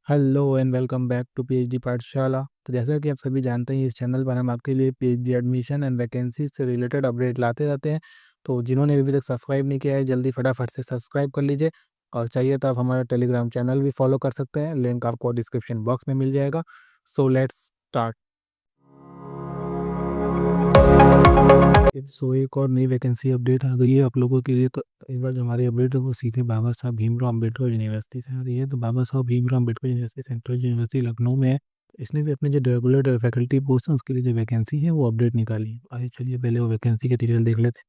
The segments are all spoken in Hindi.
Hello and welcome back to PhD Pathshala. तो जैसा कि आप सभी जानते हैं, इस चैनल पर हम आपके लिए पीएचडी एडमिशन एंड वैकेंसीज से रिलेटेड अपडेट लाते रहते हैं। तो जिन्होंने अभी तक सब्सक्राइब नहीं किया है, जल्दी फटाफट से सब्सक्राइब कर लीजिए। और चाहिए तो आप हमारा टेलीग्राम चैनल भी फॉलो कर सकते हैं, लिंक आपको डिस्क्रिप्शन बॉक्स में मिल जाएगा। So let's start. सो एक और नई वैकेंसी अपडेट आ गई है आप लोगों के लिए। तो इस बार जो हमारी अपडेट है वो सीधे बाबा साहब भीमराव अम्बेडकर यूनिवर्सिटी से आ रही है। तो बाबा Saheb Bhimrao Ambedkar university central university Lucknow में है। इसने भी अपने जो रेगुलर फैकल्टी पोस्ट है उसके लिए जो वैकेंसी है वो अपडेट निकाली है। आइए चलिए पहले वो वैकेंसी के डिटेल देख लेते हैं।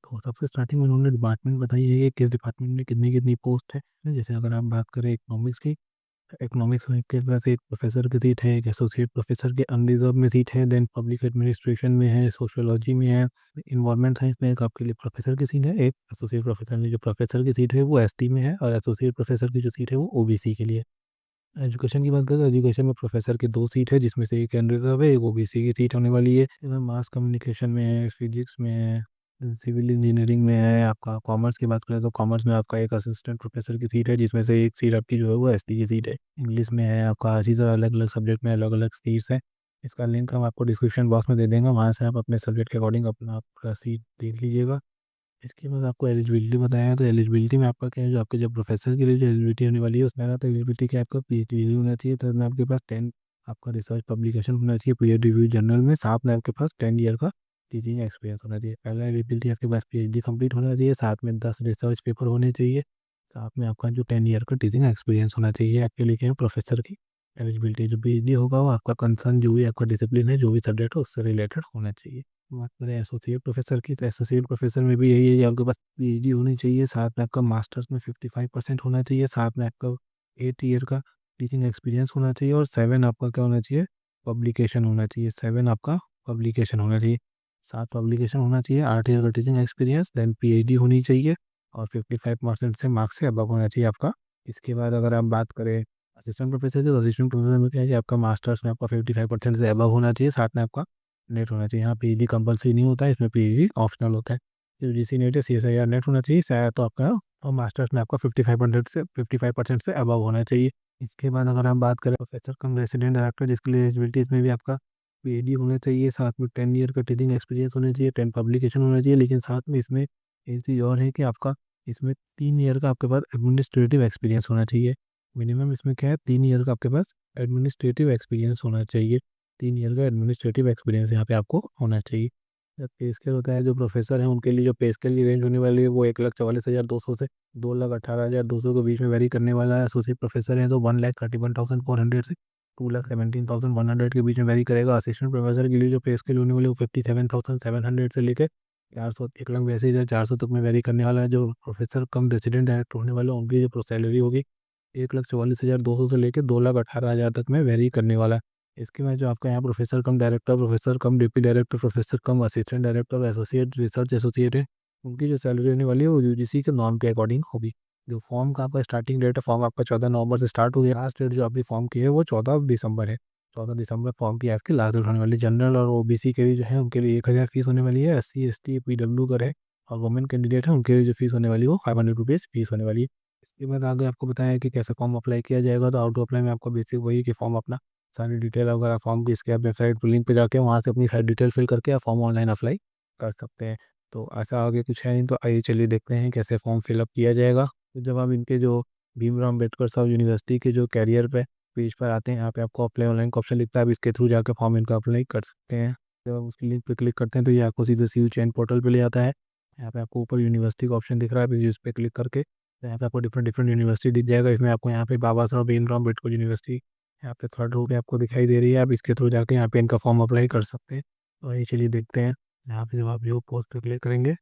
तो सबसे स्टार्टिंग में उन्होंने डिपार्टमेंट बताई है कि किस डिपार्टमेंट में कितनी कितनी पोस्ट है। जैसे अगर आप बात करें इकोनॉमिक्स की, इकोनॉमिक्स में के पास एक प्रोफेसर की सीट है, एक एसोसिएट प्रोफेसर के अनरिजर्व में सीट है, देन पब्लिक एडमिनिस्ट्रेशन में है, सोशियोलॉजी में है, इन्वायरमेंट साइंस में एक आपके लिए प्रोफेसर की सीट है, एक एसोसिएट प्रोफेसर की जो प्रोफेसर की सीट है वो एसटी में है, और एसोसिएट प्रोफेसर की जो सीट है वो ओबीसी के लिए। एजुकेशन की बात करें तो एजुकेशन में प्रोफेसर की दो सीट है, जिसमें से एक अनरिजर्व है, एक ओबीसी की सीट होने वाली है। इसमें मास कम्युनिकेशन में है, फिजिक्स में है, सिविल इंजीनियरिंग में है। आपका कॉमर्स की बात करें तो कॉमर्स में आपका एक असिस्टेंट प्रोफेसर की सीट है, जिसमें से एक सीट आपकी जो है वो एसटी की सीट है। इंग्लिश में है आपका, इसी तरह अलग अलग सब्जेक्ट में अलग अलग सीट्स हैं। इसका लिंक हम आपको डिस्क्रिप्शन बॉक्स में दे देंगे, वहाँ से आप अपने सब्जेक्ट के अकॉर्डिंग अपना आपका सीट देख लीजिएगा। इसके बाद आपको एलिजिबिलिटी बताया है। तो एलिजिबिलिटी में आपका क्या है, जो आपके जब प्रोफेसर के लिए जो एलिजिबिलिटी होने वाली है उसमें ना, तो एलिजिबिलिटी क्या है, आपका पीएचडी डिग्री होना चाहिए। तो आपके पास 10 आपका रिसर्च पब्लिकेशन होना चाहिए पीएचडी रिव्यू जर्नल में। साथ में आपके पास 10 ईयर का टीचिंग एक्सपीरियंस होना चाहिए। पहला एलिजिबिलिटी आपके पास पीएचडी कंप्लीट होना चाहिए, साथ में 10 रिसर्च पेपर होने चाहिए, साथ में आपका जो 10 ईयर का टीचिंग एक्सपीरियंस होना चाहिए। आपके लिए क्या है, प्रोफेसर की एलिजिबिलिटी। जो पीएचडी होगा वो आपका कंसर्न जो भी आपका डिसिप्लिन है, जो भी सब्जेक्ट है उससे रिलेटेड होना चाहिए। बात करें एसोसिएट प्रोफेसर की, तो एसोसिएट प्रोफेसर में भी यही है कि आपके पास पीएचडी होनी चाहिए, साथ में आपका मास्टर्स में 55% होना चाहिए, साथ में आपका 8 ईयर का टीचिंग एक्सपीरियंस होना चाहिए, और 7 आपका क्या होना चाहिए, पब्लिकेशन होना चाहिए। 7 आपका पब्लिकेशन होना चाहिए, 7 पब्लिकेशन होना चाहिए, 8 ईयर का टीचिंग एक्सपीरियंस, देन पीएचडी होनी चाहिए, और 55% से मार्क्स से अबव होना चाहिए आपका। इसके बाद अगर आप बात करें असिस्टेंट प्रोफेसर की, तो असिस्टेंट प्रोफेसर में क्या है कि आपका मास्टर्स में आपका 55% से अबव होना चाहिए, साथ में आपका नेट होना चाहिए। यहाँ पीएचडी कंपलसरी नहीं होता है, इसमें पीएचडी ऑप्शनल होता है। यूजीसी नेट है, सीएसआईआर नेट होना चाहिए शायद, तो आपका और मास्टर्स में आपका 55% से अबव होना चाहिए। इसके बाद अगर हम बात करें प्रोफेसर कम रेसिडेंट डायरेक्टर, जिसके लिए एलिजिबिलिटी, इसमें भी आपका पीएचडी होना चाहिए, साथ में 10 ईयर का टीचिंग एक्सपीरियंस होना चाहिए, 10 पब्लिकेशन होना चाहिए। लेकिन साथ में इसमें एक चीज़ और है कि आपका इसमें 3 ईयर का आपके पास एडमिनिस्ट्रेटिव एक्सपीरियंस होना चाहिए। मिनिमम इसमें क्या है, 3 ईयर का आपके पास एडमिनिस्ट्रेटिव एक्सपीरियंस होना चाहिए। 3 ईयर का एडमिनिस्ट्रेटिव एक्सपीरियंस यहाँ पे आपको होना चाहिए। जब पे स्केल होता है, जो प्रोफेसर हैं उनके लिए जो पे स्केल की रेंज होने वाली है वो 1,44,200 से 2,18,200 के बीच में वेरी करने वाला है। एसोसिएट प्रोफेसर हैं तो 1,31,400 से 2,17,100 के बीच में वेरी करेगा। असिस्टेंट प्रोफेसर के लिए जो पे स्केल होने वाली है वो 57,700 से लेकर 400 1,82,400 तक में वेरी करने वाला है। जो प्रोफेसर कम रेसिडेंट डायरेक्टर होने वाले हैं उनकी जो सैलरी होगी 1,44,200 से लेकर 2,18,000 तक में वेरी करने वाला है। इसके बाद जो आपका यहाँ professor cum director, professor cum deputy director, professor cum assistant director, associate research associate है, उनकी जो सैलरी होने वाली है वो यूजीसी के नॉर्म के अकॉर्डिंग होगी। जो फॉर्म का आपका स्टार्टिंग डेट है, फॉर्म आपका 14 नवंबर से स्टार्ट हो गया। लास्ट डेट जो आपकी फॉर्म की है वो 14 दिसंबर है। 14 दिसंबर फॉर्म की आपकी लास्ट डेट होने वाली। जनरल और ओबीसी के लिए जो है उनके लिए 1,000 फीस होने वाली है। एससी एसटी पीडब्ल्यू का है और वुमेन कैंडिडेट है उनके लिए जो फीस होने वाली है वो 500 रुपीज़ फीस होने वाली है। इसके बाद आगे आपको बताया कि कैसे फॉर्म अप्लाई किया जाएगा। तो आउट टू अप्लाई में आपको बेसिक वही कि फॉर्म अपना सारी डिटेल वगैरह फॉर्म की इसके आप वेबसाइट पर लिंक पे जाके वहाँ से अपनी सारी डिटेल फिल करके आप फॉर्म ऑनलाइन अप्लाई कर सकते हैं। तो ऐसा आगे कुछ है नहीं, तो आइए चलिए देखते हैं कैसे फॉर्म फिलअप किया जाएगा। तो जब आप इनके जो भीमराव अम्बेडकर साहब यूनिवर्सिटी के जो कैरियर पे पेज पर आते हैं, यहाँ पे आपको अप्लाई ऑनलाइन का ऑप्शन लिखता है। आप इसके थ्रू जाकर फॉर्म इनका अप्लाई कर सकते हैं। जब आप उसकी लिंक पे क्लिक करते हैं तो ये आपको सीधे सी चैन पोर्टल पे ले आता है। यहाँ पे आपको ऊपर यूनिवर्सिटी का ऑप्शन दिख रहा है, इस पे क्लिक करके यहाँ पे आपको डिफरेंट डिफरेंट यूनिवर्सिटी दिख जाएगा। इसमें आपको यहाँ पे बाबा साहब भीमराव अम्बेडकर यूनिवर्सिटी यहाँ पे थर्ड रो पे आपको दिखाई दे रही है। आप इसके थ्रू जाके यहाँ पे इनका फॉर्म अप्लाई कर सकते हैं। तो ये चलिए देखते हैं। यहाँ पे जब आप जो पोस्ट पे क्लिक करेंगे,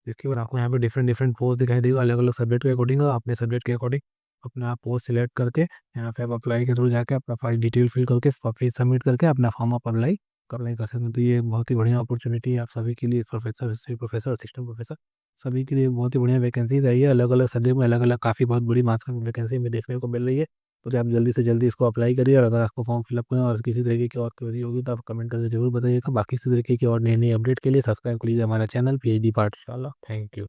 इसके बाद आपको यहाँ पे डिफरेंट डिफरेंट पोस्ट दिखाई देगा अलग अलग सब्जेक्ट के अकॉर्डिंग। अपने सब्जेक्ट के अकॉर्डिंग अपना आप पोस्ट सिलेक्ट करके यहाँ पे आप अप्लाई के थ्रू जाके अपना फाइल डिटेल फिल करके फीस सबमिट करके अपना फॉर्म आप अप्लाई कर सकते हैं। तो ये एक बहुत ही बढ़िया अपॉर्चुनिटी है आप सभी के लिए, प्रोफेसर प्रोफेसर असिस्टेंट प्रोफेसर सभी के लिए एक बहुत ही बढ़िया वैकेंसी आई है। अलग अलग सब्जेक्ट में अलग अलग काफ़ी बहुत बड़ी मात्रा में वैकेंसी में देखने को मिल रही है। तो आप जल्दी से जल्दी इसको अप्लाई करिए। और अगर आपको फॉर्म फिलअप करना और किसी तरीके की और क्वेरी होगी तो आप कमेंट करके जरूर बताइएगा। बाकी इसी तरीके की और नई नई अपडेट के लिए सब्सक्राइब कर लीजिए हमारा चैनल पीएचडी पाठशाला। Thank you.